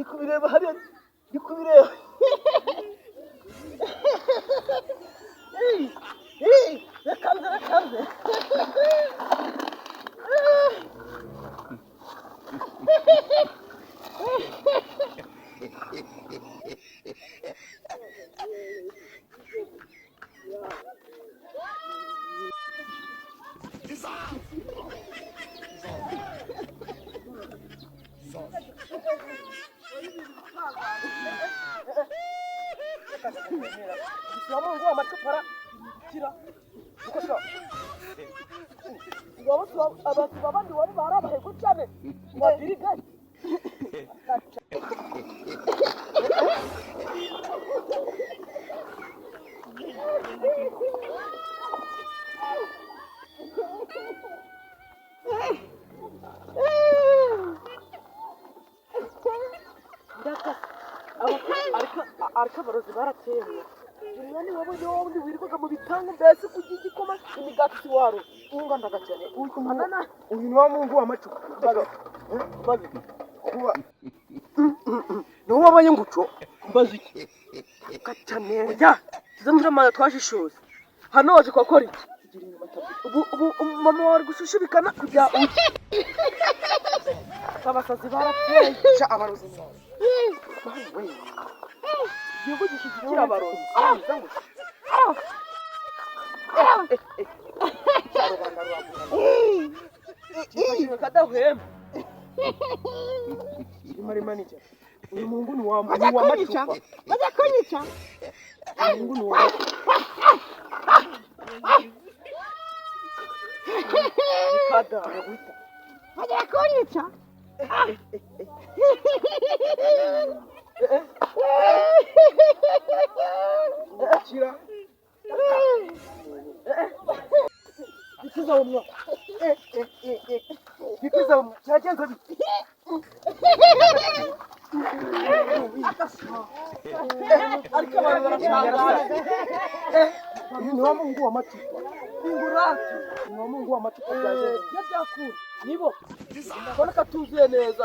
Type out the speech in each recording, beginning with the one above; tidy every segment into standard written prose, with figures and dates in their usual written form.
kubireba hariya ndi kubireba rekanze Mungu amachupara kira ukosha abantu babandi wari barabahe gucyane mwadirige ariko abarozi barateye umwanya wabonye wundi wirirwaga mu bitanga mbese kugira igikoma imigati waro unga ndagacane uyu ni wa Mungu w'amacupa bazi kuba no wabonye nguco mbazi iki gacane ya tuzamura amazi twashishoza hano waje kwakora iki ubu mama wari gushushubikana kujya abasazi barateye cha abarozi Yego gishikira abarozi. Zangu. Charo banda rwabu. Chiko kadahwema. Imari manicha. Uyu Mungu ni wa machupa. Baza kunyica. Mungu ni wa. Kada wita. Baza kunyica. Kira bikiza umwa bikiza umwa cyagenze biti ariko barashangara ni wa Mungu w'amacupa ingurati ni wa Mungu w'amacupa byakura nibo ndabona katuzuye neza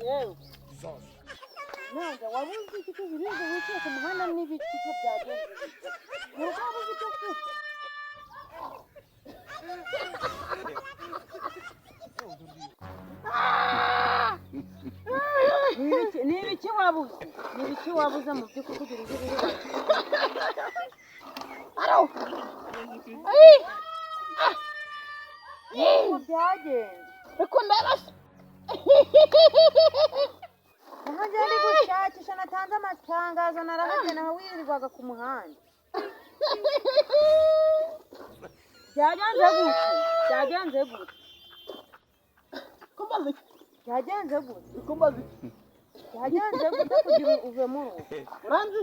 yewe nanga wabuze iki birinze wicaye ku muhanda n'ibiki ko byagenze ni uko wabuze icyo kuko ni ibiki wabuze mu by'ukuri kugira ngo ugire uko byagenze Ariko ndabasa. nahajya ndi gushakisha natanze amatangazo narahajya naho wirirwaga ku muhanda byagenze gute Byagenze gute kugira uve mu rugo? uranzi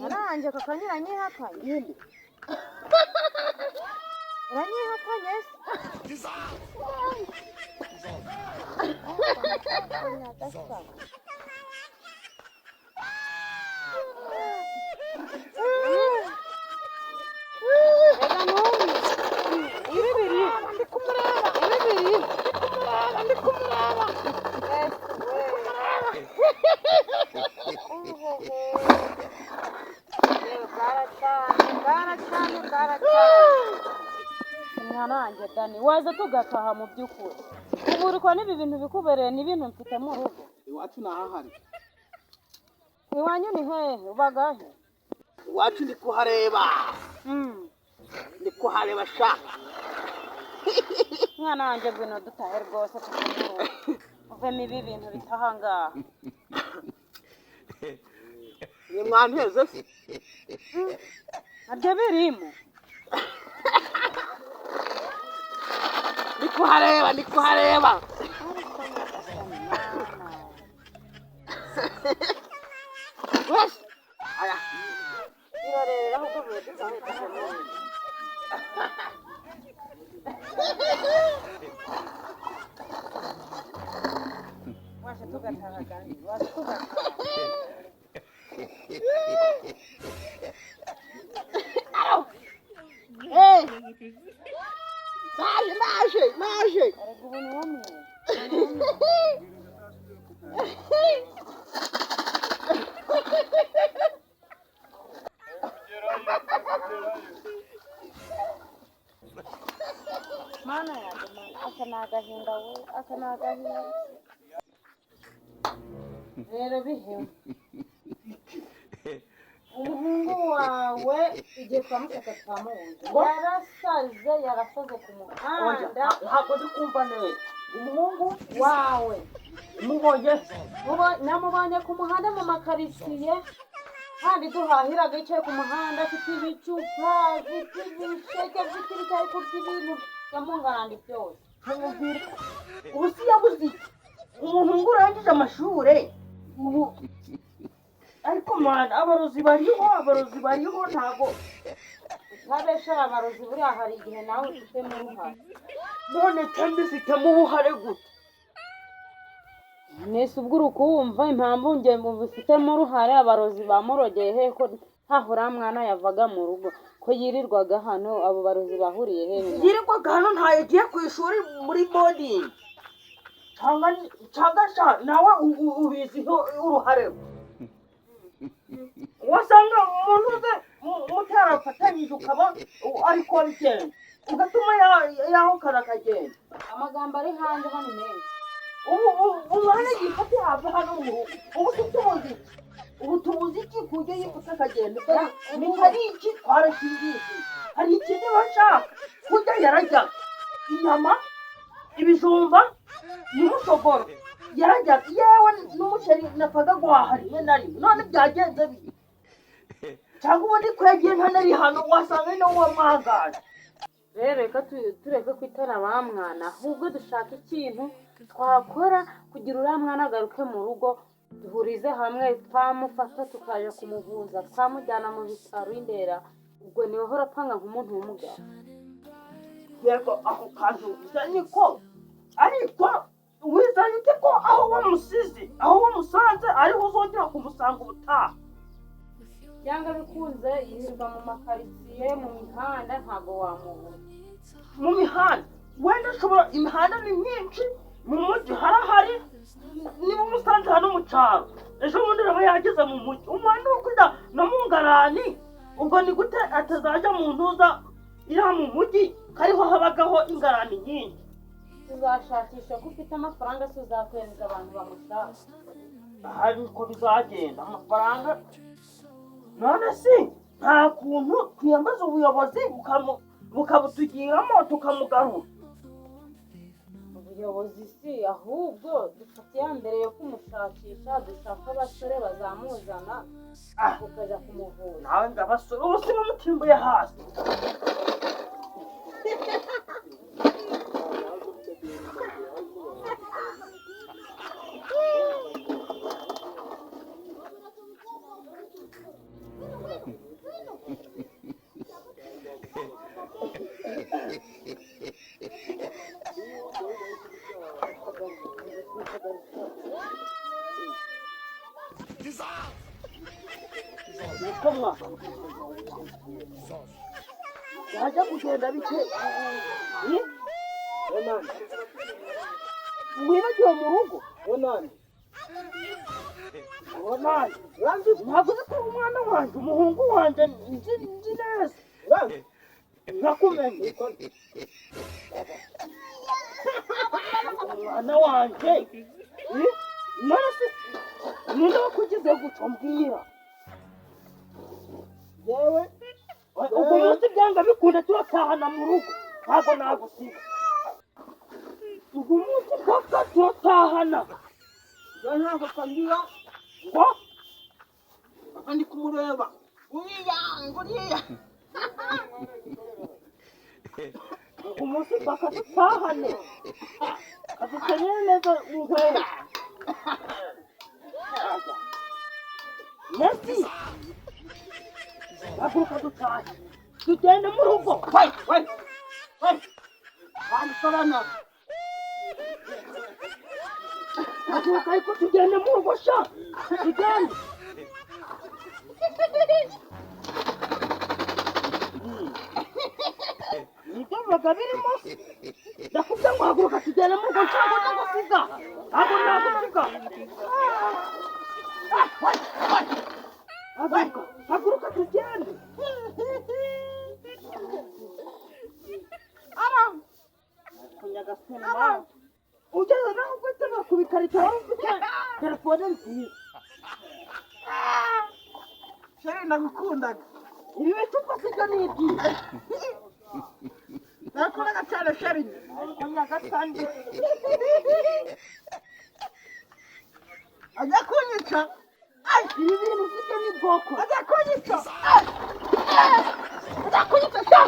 naranje kakanyura nyihakanye uranyihakanye Mwana wanjye Dani waza tugataha mu by'ukuri uburikwa n'ibi bintu bikubereye n'ibintu mfite mu rugo iwacu nahahari iwanyu ni hehe ubagahe iwacu ndi kuhareba sha mwana wanjye ngwino dutahe rwose tukamuru uvemo ibi bintu bitahangaha ni mwanteze se nabyo birimo ndi kuhareba wese aya birorera ahubwo uvuye dutahe tukamuru waje tugataha Dani waje tugataha naje ariko ubu ni wamwe mana yanjye mana aka ni agahinda we aka ni agahinda rero bihema umuhungu wawe igihe twamusaka twamubuze yarasaze ku muhanda ntabwo ndi kumva neza umuhungu wawe mubonye namubonye ku muhanda mu makaritsiye kandi duhahiraga yicaye ku muhanda afite ibicupa afite ibisheke afite ibitari kurya ibintu yamungarandi byose nkamubwira ubu si yabuze iki umuntu ngo urangije amashuri ubu ariko mana abarozi bariho ntago utabeshara abarozi buriya hari igihe nawe ufitemo uruhare none kandi mfitemo ubuhare gute nese ubwo uri kuwumva impamvu njye mubifitemo uruhare abarozi bamurogeye he ko ntaho uriya mwana yavaga mu rugo ko yirirwaga hano abo barozi bahuriye he yirirwaga hano ntayo agiye ku ishuri muri bodingi cyangwa sha nawe ubiziho uruhare wasanga umuntu uze mutarafatanyije ukaba ariko bigenda ugatuma yahukana akagenda amagambo ari hanze hano menshi umwana yifate have hano mu rugo ubu tubuze iki kujya yifata akagenda ni hari iki twarakingishije hari ikindi bashaka kujya yarajyaga inyama ibijumba n'umushogoro yarajyaga yewe n'umuceri napfaga guhaha rimwe na rimwe none byagenze bibi cyangwa ubundi ko yagiye ntanari hano wasanga ari nawe wamwangaje rero reka tureke kwitara ba mwana ahubwo dushaka ikintu twakora kugira uriya mwana agaruke mu rugo duhurize hamwe twamufata tukaja kumuvuza twamujyana mu bitaro indera ubwo niwe uhora apanga nk'umuntu w'umugabo yego ako kantu niko ariko wizanye ute ko aho wamusize aho wamusanze ariho uzongera kumusanga ubutaha? byanga bikunze yirirwa mu makaritsiye mu mihanda ntabwo wamubona. Mu mihanda wenda ushobora, imihanda ni myinshi, mu mujyi harahari, niba umusanze hano mu cyaro ejo bundi araba yageze mu mujyi. Umuhanda wo kujya no mu ngarani, ubwo ni gute atazajya mu ntuza iriya mu mujyi kariho habagaho ingarani nyinshi? tuzashakisha ko ufite amafaranga tuzakwereza abantu bamushaka. Ahari uko bizagenda amafaranga. None si nta kuntu twiyambaza ubuyobozi bukabutugiramo tukamugarura? ubuyobozi si ahubwo dufata iya mbere yo kumushakisha, dushaka abasore bazamuzana tukajya kumuvuza. nawe ndabasore ubu si bamutimbuye hasi. Niko yajya kugenda bike wibagiwe mu rugo. Ntabwo uzi ko umwana wanjye umuhungu wanjye nzi neza ntakumenye umwana wanjye. None se ninde wakugize gutyo mbwira? yewe ubwo munsi byanga bikunda turatahana mu rugo, ntabwo nagusiga. ubwo munsi paka turatahana. ntabwo kambira ngo ndi kumureba uriya nguriya. ubwo munsi paka dutahane adukenyere neza inkweto. Nesi haguruka dutahe tugende mu rugo. bamusorana haguruka ariko tugende mu rugo sha tugende. nibyo bibaga birimo. ndakubwira ngo haguruka tugende mu rugo ntabwo nagusiga. haguruka tugende. ugeze naho ufite ku bikarito waba ufite telefone nziza. sheri nabikundaga ibi bicupa sibyo ni ibyiza. nakundaga cyane sheri kunyagasani ajya kunyica. ibi bintu sibyo ni bwoko ajya kunyica. ajya kunyica.